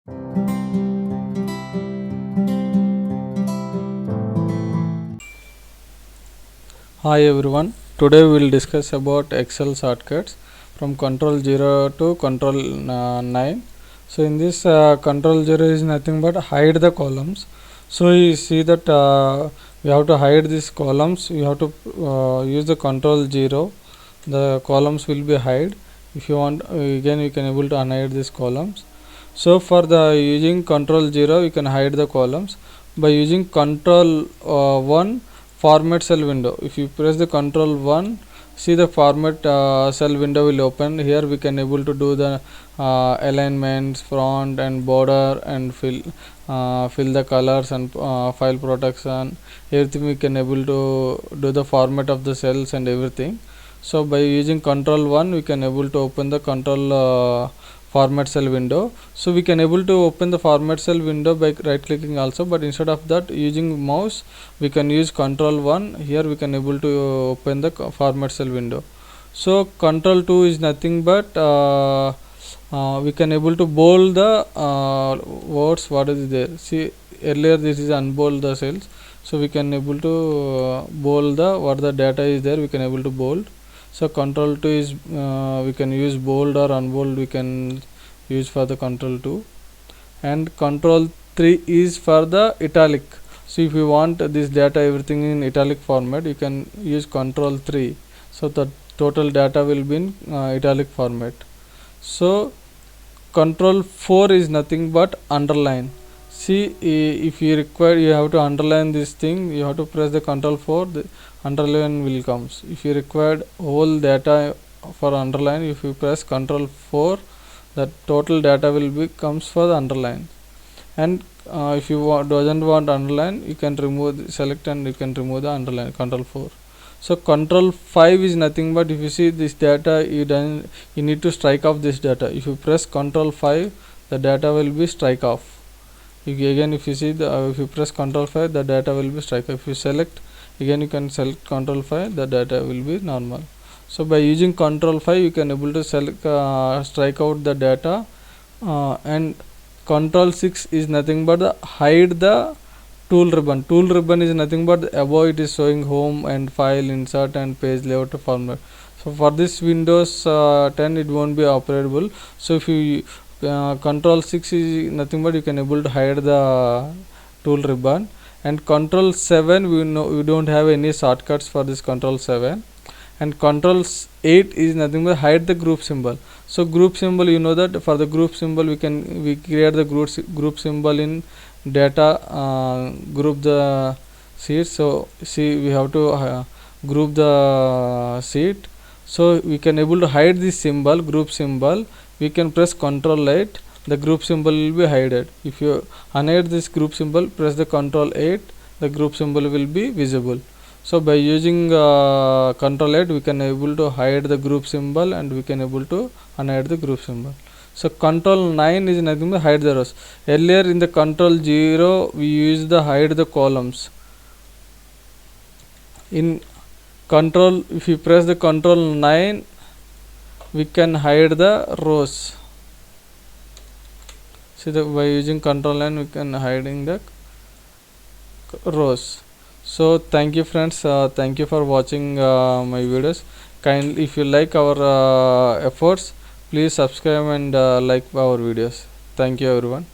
Hi everyone, today we will discuss about Excel shortcuts from control 0 to control 9. So in this control 0 is nothing but hide the columns. So you see that we have to hide these columns. You have to use the control 0. The columns will be hide. If you want, again you can able to unhide these columns. So for the using control 0 you can hide the columns by using control 1 format cell window. If you press the control 1, see the format cell window will open. Here we can able to do the alignments, front and border, and fill the colors and file protection, everything we can able to do the format of the cells and everything. So by using control 1 we can able to open the control format cell window. So we can able to open the format cell window by right clicking also, but instead of that using mouse we can use control 1. Here we can able to open the format cell window. So control 2 is nothing but we can able to bold the words what is there. See earlier this is unbold the cells, so we can able to bold the what the data is there, we can able to bold. So control 2 is we can use bold or unbold, we can use for the control 2, and control 3 is for the italic. So if you want this data everything in italic format, you can use control 3. So the total data will be in italic format. So control 4 is nothing but underline. See if you require, you have to underline this thing, you have to press the control 4, the underline will comes. If you required whole data for underline, if you press control 4, the total data will be comes for the underline. And if you doesn't want underline, you can remove select and you can remove the underline, control 4. So control 5 is nothing but if you see this data, you need to strike off this data. If you press control 5, the data will be strike off. If you see the if you press control 5, the data will be strike off. If you select again, you can select control 5, the data will be normal. So by using control 5 you can able to select strike out the data, and control 6 is nothing but the hide the tool ribbon. Tool ribbon is nothing but above it is showing home and file, insert and page layout format. So for this Windows 10 it won't be operable. So if you control 6 is nothing but you can able to hide the tool ribbon. And control 7 we don't have any shortcuts for this control 7. And control 8 is nothing but hide the group symbol. So group symbol, you know that for the group symbol we create the group symbol in data group the sheet. So see we have to group the sheet. So we can able to hide this symbol, group symbol. We can press control 8, the group symbol will be hidden. If you unhide this group symbol, press the control 8, the group symbol will be visible. So by using control 8 we can able to hide the group symbol and we can able to unhide the group symbol. So control 9 is nothing but hide the rows. Earlier in the control 0 we used the hide the columns. In control, if you press the control 9, we can hide the rows. See that by using control 9 we can hiding the rows. So thank you friends, thank you for watching my videos. Kindly if you like our efforts, please subscribe and like our videos. Thank you everyone.